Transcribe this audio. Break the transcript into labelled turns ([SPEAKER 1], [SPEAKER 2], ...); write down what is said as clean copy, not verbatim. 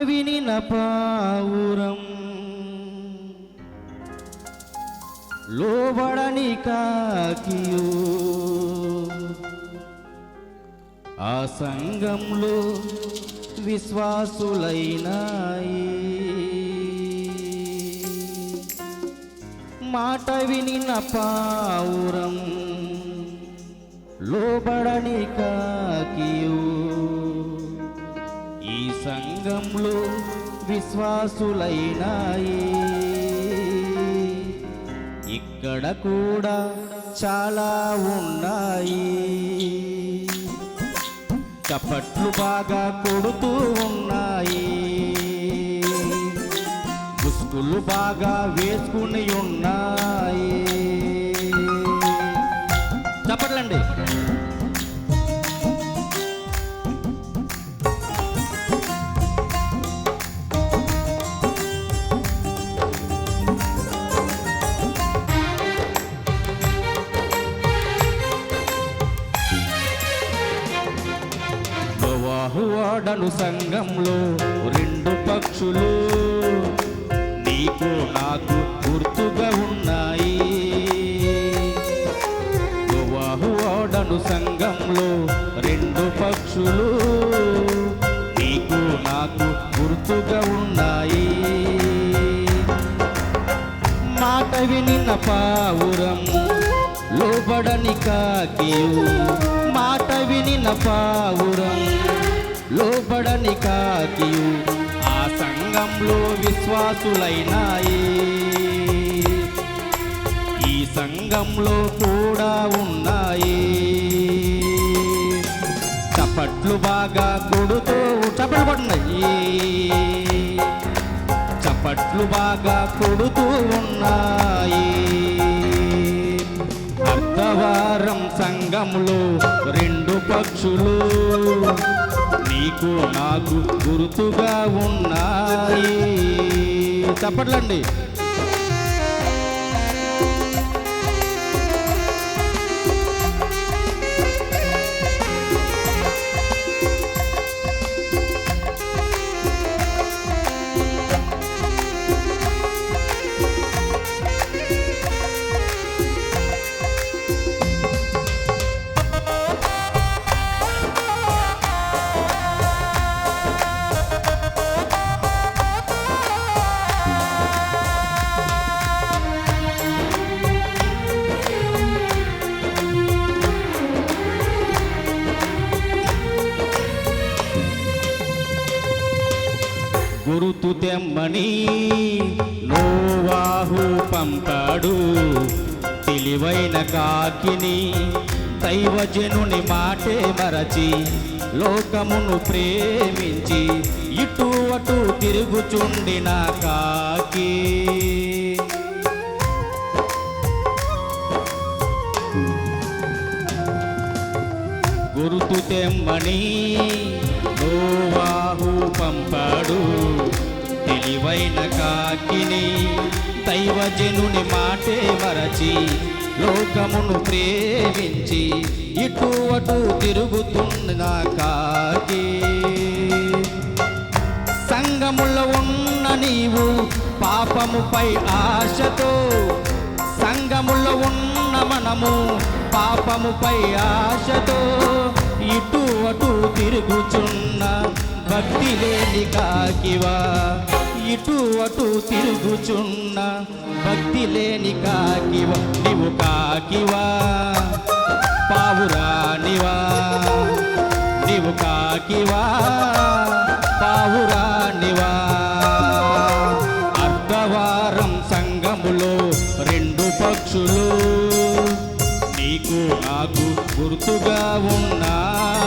[SPEAKER 1] వినిన పావురం లోబడని కాకియో ఆ సంఘంలో విశ్వాసులైనాయి మాట వినిన పావురం లోబడని కాకియు ఈ సంఘంలో విశ్వాసులైనాయి ఇక్కడ కూడా చాలా ఉన్నాయి చప్పట్లు బాగా కొడుతూ ఉన్నాయి ముసుగులు బాగా వేసుకుని ఉన్నాయి చప్పట్లండి నోవాహువాడను సంఘంలో రెండు పక్షులు నీకు నాకు గుర్తుగా ఉన్నాయి నోవాహువాడను సంఘంలో రెండు పక్షులు నీకు నాకు గుర్తుగా ఉన్నాయి మాట వినిన పావురం లోబడని కాకియు మాట వినిన పావురం లోబడని కాకియు ఆ సంఘంలో విశ్వాసులైనాయి ఈ సంఘంలో కూడా ఉన్నాయి చప్పట్లు బాగా కొడుతూ చప్పట్లు పడున్నాయి చప్పట్లు బాగా కొడుతూ ఉన్నాయి అర్ధవారం సంఘంలో రెండు పక్షులు నీకు నాకు గుర్తుగా ఉన్నాయి చప్పట్లండి గురుతు తెమ్మని నోవాహు పంపాడు తెలివైన కాకిని దైవజనుని మాటే మరచి లోకమును ప్రేమించి ఇటు అటు తిరుగుచుండిన కాకి గురుతు తెమ్మని నోవాహు పంపాడు తెలివైన కాకిని దైవజనుని మాటే మరచి లోకమును ప్రేమించి ఇటు అటు తిరుగుతున్న కాకి సంఘములో ఉన్న నీవు పాపముపై ఆశతో సంఘములో ఉన్న మనము పాపముపై ఆశతో ఇటు అటు తిరుగుచున్న భక్తి లేని కాకివా ఇటు అటు తిరుగుచున్న భక్తి లేని కాకివా నీవు కాకివా పావురానివా నీవు కాకివా పావురానివా అర్ధవారం సంఘములో రెండు పక్షులు నీకు నాకు గుర్తుగా ఉన్నాయి